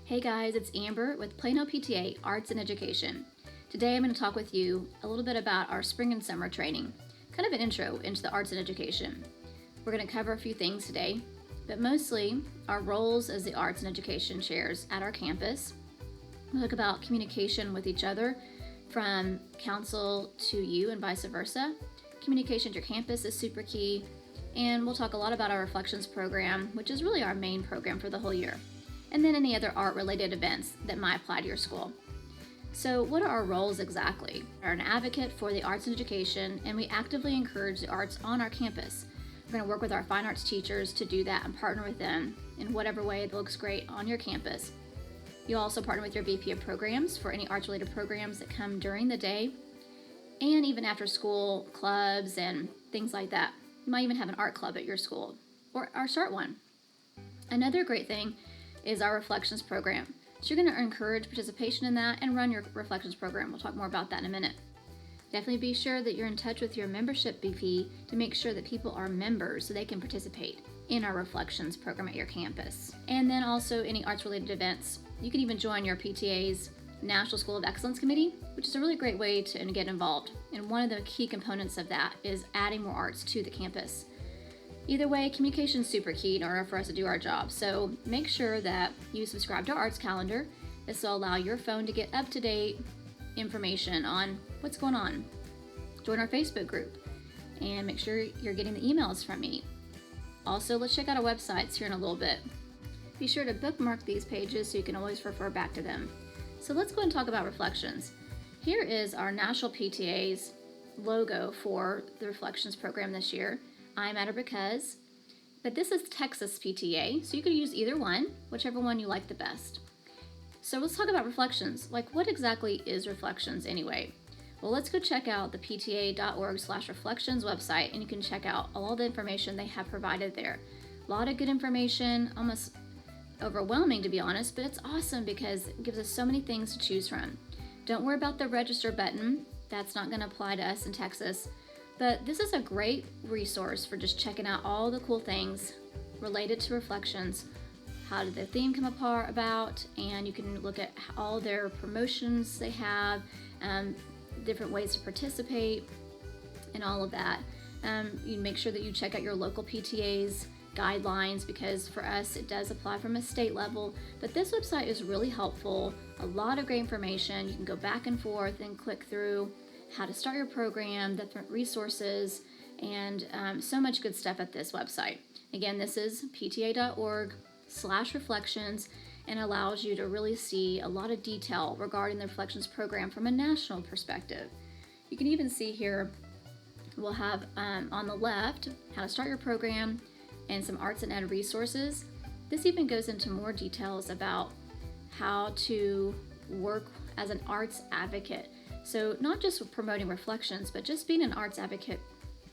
Hey guys, it's Amber with Plano PTA Arts and Education. Today I'm going to talk with you a little bit about our spring and summer training, kind of an intro into the arts and education. We're going to cover a few things today, but mostly our roles as the arts and education chairs at our campus. We'll talk about communication with each other from council to you and vice versa. Communication to your campus is super key, and we'll talk a lot about our Reflections program, which is really our main program for the whole year, and then any other art-related events that might apply to your school. So what are our roles exactly? We're an advocate for the arts and education, and we actively encourage the arts on our campus. We're going to work with our fine arts teachers to do that and partner with them in whatever way that looks great on your campus. You'll also partner with your VP of programs for any arts-related programs that come during the day, and even after school clubs and things like that. You might even have an art club at your school, or start one. Another great thing is our Reflections program. So you're going to encourage participation in that and run your Reflections program. We'll talk more about that in a minute. Definitely be sure that you're in touch with your membership VP to make sure that people are members so they can participate in our Reflections program at your campus. And then also any arts-related events. You can even join your PTA's National School of Excellence Committee, which is a really great way to get involved. And one of the key components of that is adding more arts to the campus. Either way, communication is super key in order for us to do our job. So make sure that you subscribe to our arts calendar. This will allow your phone to get up-to-date information on what's going on. Join our Facebook group and make sure you're getting the emails from me. Also, let's check out our websites here in a little bit. Be sure to bookmark these pages so you can always refer back to them. So let's go and talk about Reflections. Here is our National PTA's logo for the Reflections program this year. I matter because, but this is Texas PTA, so you could use either one, whichever one you like the best. So let's talk about Reflections. Like, what exactly is Reflections anyway? Well, let's go check out the pta.org/reflections website, and you can check out all the information they have provided there. A lot of good information, almost overwhelming to be honest, but it's awesome because it gives us so many things to choose from. Don't worry about the register button. That's not going to apply to us in Texas. But this is a great resource for just checking out all the cool things related to Reflections. How did the theme come about? And you can look at all their promotions they have, different ways to participate, and all of that. You make sure that you check out your local PTA's guidelines, because for us it does apply from a state level. But this website is really helpful. A lot of great information. You can go back and forth and click through how to start your program, different resources, and so much good stuff at this website. Again, this is pta.org/reflections and allows you to really see a lot of detail regarding the Reflections program from a national perspective. You can even see here, we'll have on the left, how to start your program and some arts and ed resources. This even goes into more details about how to work as an arts advocate. So not just promoting Reflections, but just being an arts advocate,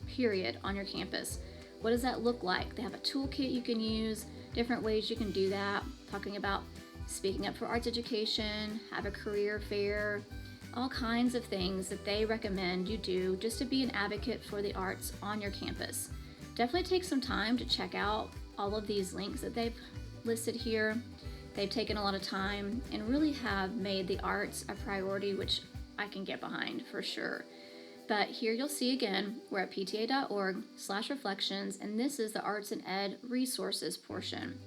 period, on your campus. What does that look like? They have a toolkit you can use, different ways you can do that, talking about speaking up for arts education, have a career fair, all kinds of things that they recommend you do just to be an advocate for the arts on your campus. Definitely take some time to check out all of these links that they've listed here. They've taken a lot of time and really have made the arts a priority, which I can get behind for sure. But here you'll see again, we're at pta.org/reflections, and this is the arts and ed resources portion.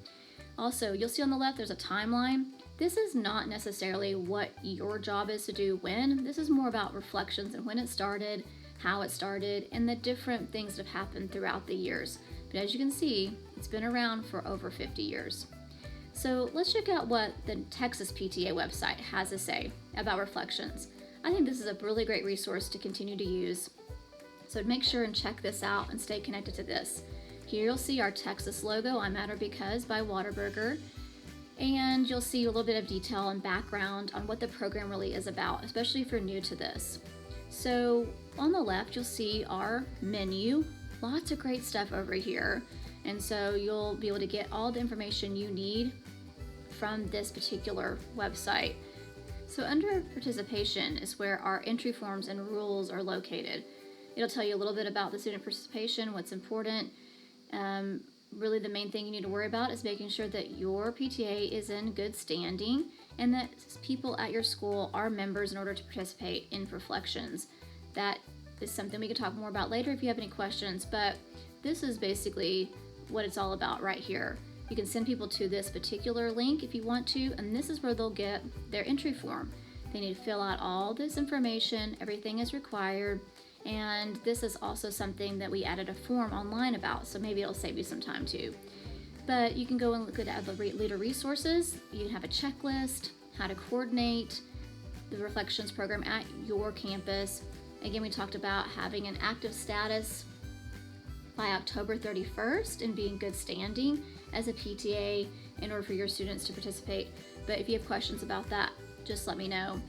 Also, you'll see on the left there's a timeline. This is not necessarily what your job is to do when. This is more about Reflections and when it started, how it started, and the different things that have happened throughout the years. But as you can see, it's been around for over 50 years. So let's check out what the Texas PTA website has to say about Reflections. I think this is a really great resource to continue to use. So make sure and check this out and stay connected to this. Here you'll see our Texas logo, I Matter Because by Whataburger. And you'll see a little bit of detail and background on what the program really is about, especially if you're new to this. So on the left, you'll see our menu. Lots of great stuff over here. And so you'll be able to get all the information you need from this particular website. So under participation is where our entry forms and rules are located. It'll tell you a little bit about the student participation, what's important, Really the main thing you need to worry about is making sure that your PTA is in good standing and that people at your school are members in order to participate in Reflections. That is something we can talk more about later if you have any questions, but this is basically what it's all about right here. You can send people to this particular link if you want to, and this is where they'll get their entry form. They need to fill out all this information, everything is required, and this is also something that we added a form online about, so maybe it'll save you some time too. But you can go and look at the leader resources. You can have a checklist, how to coordinate the Reflections program at your campus. Again, we talked about having an active status by October 31st and be in good standing as a PTA in order for your students to participate. But if you have questions about that, just let me know.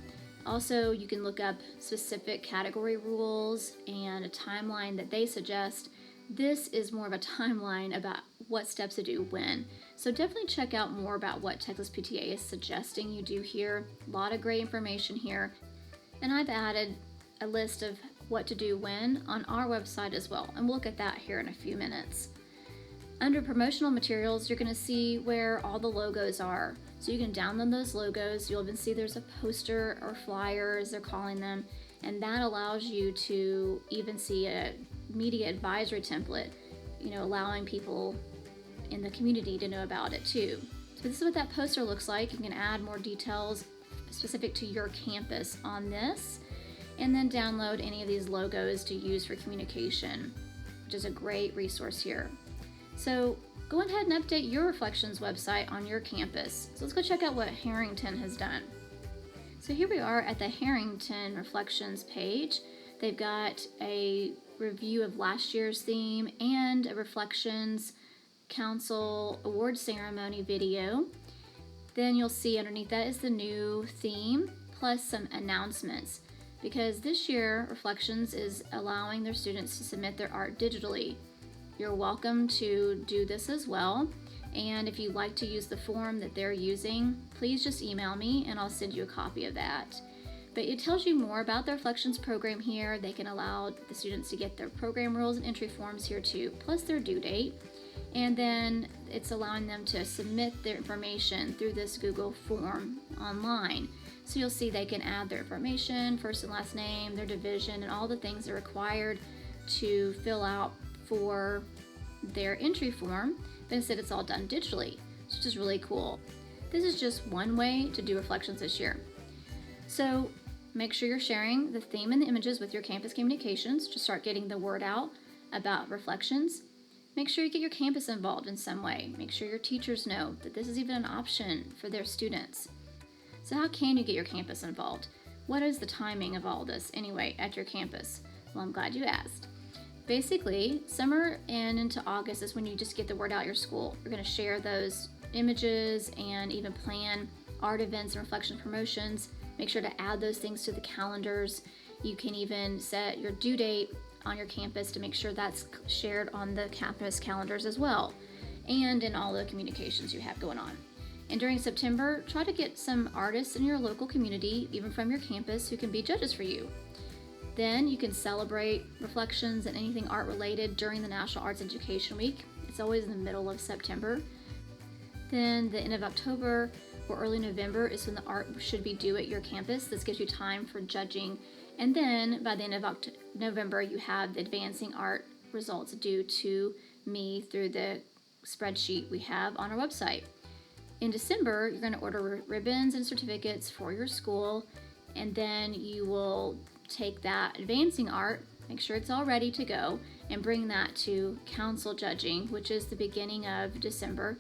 Also, you can look up specific category rules and a timeline that they suggest. This is more of a timeline about what steps to do when. So definitely check out more about what Texas PTA is suggesting you do here. A lot of great information here. And I've added a list of what to do when on our website as well. And we'll look at that here in a few minutes. Under promotional materials, you're going to see where all the logos are. So you can download those logos. You'll even see there's a poster or flyer, as they're calling them, and that allows you to even see a media advisory template, allowing people in the community to know about it too. So this is what that poster looks like. You can add more details specific to your campus on this, and then download any of these logos to use for communication, which is a great resource here. So go ahead and update your Reflections website on your campus. So let's go check out what Harrington has done. So here we are at the Harrington Reflections page. They've got a review of last year's theme and a Reflections Council Award Ceremony video. Then you'll see underneath that is the new theme plus some announcements, because this year Reflections is allowing their students to submit their art digitally. You're welcome to do this as well, and if you'd like to use the form that they're using, please just email me and I'll send you a copy of that. But it tells you more about the Reflections program here. They can allow the students to get their program rules and entry forms here too, plus their due date. And then it's allowing them to submit their information through this Google form online. So you'll see they can add their information, first and last name, their division, and all the things they're required to fill out for their entry form, but instead it's all done digitally, which is really cool. This is just one way to do Reflections this year. So make sure you're sharing the theme and the images with your campus communications to start getting the word out about Reflections. Make sure you get your campus involved in some way. Make sure your teachers know that this is even an option for their students. So how can you get your campus involved? What is the timing of all this anyway at your campus? Well, I'm glad you asked. Basically, summer and into August is when you just get the word out your school. You're going to share those images and even plan art events and reflection promotions. Make sure to add those things to the calendars. You can even set your due date on your campus to make sure that's shared on the campus calendars as well, and in all the communications you have going on. And during September, try to get some artists in your local community, even from your campus, who can be judges for you. Then you can celebrate Reflections and anything art related during the National Arts Education Week. It's always in the middle of September. Then the end of October or early November is when the art should be due at your campus. This gives you time for judging. And then by the end of November, you have the advancing art results due to me through the spreadsheet we have on our website. In December, you're going to order ribbons and certificates for your school, and then you will take that advancing art, make sure it's all ready to go, and bring that to council judging, which is the beginning of December,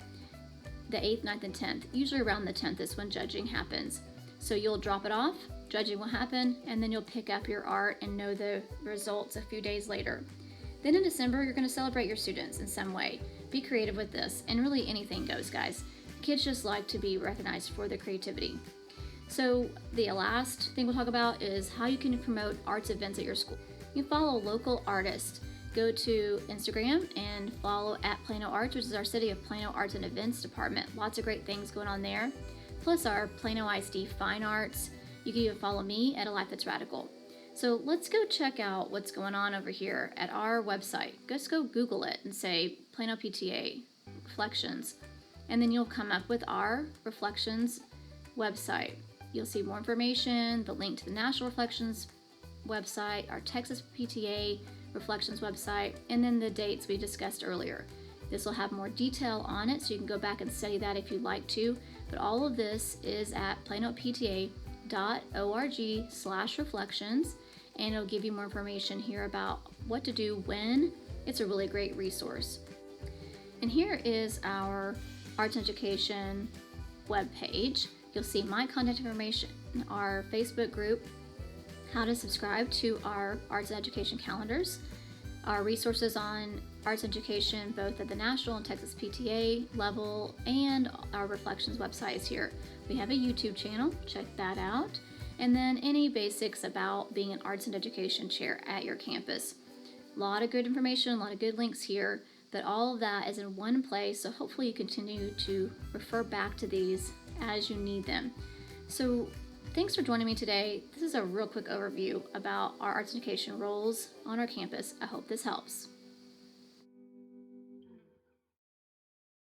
the 8th, 9th, and 10th. Usually around the 10th is when judging happens. So you'll drop it off, judging will happen, and then you'll pick up your art and know the results a few days later. Then in December, you're going to celebrate your students in some way. Be creative with this, and really anything goes, guys. Kids just like to be recognized for their creativity. So the last thing we'll talk about is how you can promote arts events at your school. You can follow local artists. Go to Instagram and follow at Plano Arts, which is our City of Plano Arts and Events department. Lots of great things going on there. Plus our Plano ISD Fine Arts. You can even follow me at A Life That's Radical. So let's go check out what's going on over here at our website. Just go Google it and say Plano PTA Reflections, and then you'll come up with our Reflections website. You'll see more information, the link to the National Reflections website, our Texas PTA Reflections website, and then the dates we discussed earlier. This will have more detail on it, so you can go back and study that if you'd like to. But all of this is at planopta.org/reflections, and it'll give you more information here about what to do when. It's a really great resource. And here is our Arts and Education webpage. You'll see my contact information, our Facebook group, how to subscribe to our Arts and Education calendars, our resources on arts education both at the national and Texas PTA level, and our Reflections website is here. We have a YouTube channel, check that out, and then any basics about being an arts and education chair at your campus. A lot of good information, a lot of good links here, but all of that is in one place, so hopefully you continue to refer back to these as you need them. So thanks for joining me today. This is a real quick overview about our arts education roles on our campus. I hope this helps.